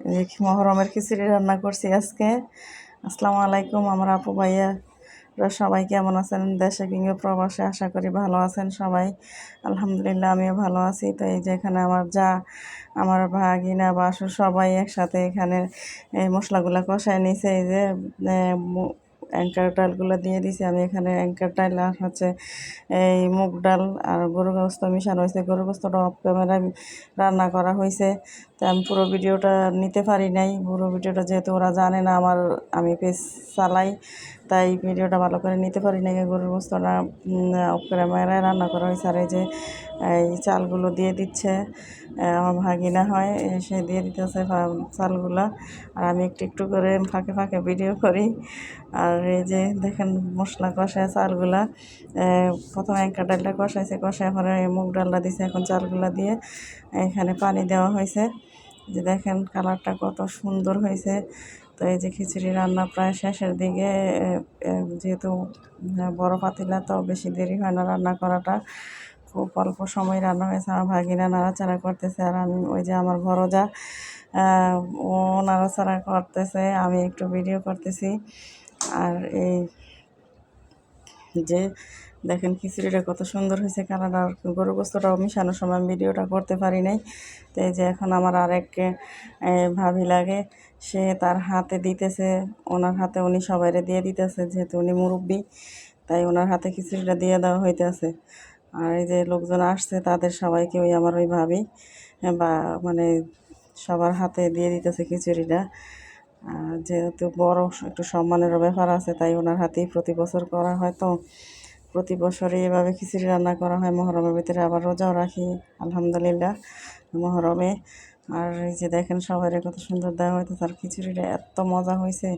দেখি মহরমের খিচুড়ি রান্না করছি আজকে। আসসালামু আলাইকুম আমার আপু ভাইয়ারা সবাই কেমন আছেন? দেশে কিংবা প্রবাসে আশা করি ভালো আছেন সবাই। আলহামদুলিল্লাহ আমিও ভালো আছি। তো এই যে এখানে আমার ভাগিনা বাসু সবাই একসাথে এখানে এই মশলাগুলো কষায় নিছে। এই যে অ্যাঙ্কার ডালগুলো দিয়ে দিছি আমি এখানে। অ্যাঙ্কার ডাল আর হচ্ছে এই মুগ ডাল আর গরু গোস্ত মিশানো হয়েছে। গরু গোস্তটা অফ ক্যামেরায় রান্না করা হয়েছে। তো আমি পুরো ভিডিওটা নিতে পারি নাই। পুরো ভিডিওটা যেহেতু ওরা জানে না আমি পেজ চালাই, তাই ভিডিওটা ভালো করে নিতে পারি নাই। গরুর গোস্তটা অফ ক্যামেরায় রান্না করা হয়েছে। আর এই যে এই চালগুলো দিয়ে দিচ্ছে আমার ভাগিনা হয়, সে দিয়ে দিতেছে চালগুলা। আর আমি একটু একটু করে ফাঁকে ফাঁকে ভিডিও করি। আর এই যে দেখেন মশলা কষায় চালগুলা, প্রথমে অ্যাঙ্কার ডালটা কষায় পরে মুগ ডালটা দিছে, এখন চালগুলা দিয়ে এখানে পানি দেওয়া হয়েছে। যে দেখেন কালারটা কত সুন্দর হয়েছে। তো এই যে খিচুড়ি রান্না প্রায় শেষের দিকে। যেহেতু বড় পাতিলা, তো বেশি দেরি হয় না রান্না করাটা, খুব অল্প সময় রান্না হয়েছে। আমার ভাগিনা নাড়াচাড়া করতেছে আর আমি ওই যে আমার বড় যা ও নাড়াচাড়া করতেছে, আমি একটু ভিডিও করতেছি। আর এই যে দেখেন খিচুড়িটা কত সুন্দর হয়েছে কালার। আর গরু গোস্তটাও মিশানোর সময় আমি ভিডিওটা করতে পারি নাই। তো এই যে এখন আমার আরেক ভাবি লাগে, সে তার হাতে দিতেছে, ওনার হাতে উনি সবাইরে দিয়ে দিতেছে, যেহেতু উনি মুরব্বী, তাই ওনার হাতে খিচুড়িটা দিয়ে দেওয়া হইতেছে। আর এই যে লোকজন আসছে তাদের সবাইকে ওই আমার ওই ভাবি বা মানে সবার হাতে দিয়ে দিতেছে খিচুড়িটা। যেহেতু বড় একটু সম্মানেরও ব্যাপার আছে, তাই ওনার হাতেই প্রতি বছর করা হয়। তো প্রতি বছরই এভাবে খিচুড়ি রান্না করা হয় মহরমের ভিতরে। আবার রোজাও রাখি আলহামদুলিল্লাহ মহরমে। আর এই যে দেখেন সবাই কত সুন্দর দেওয়া হয়তো, তার খিচুড়িটা এত মজা হয়েছে।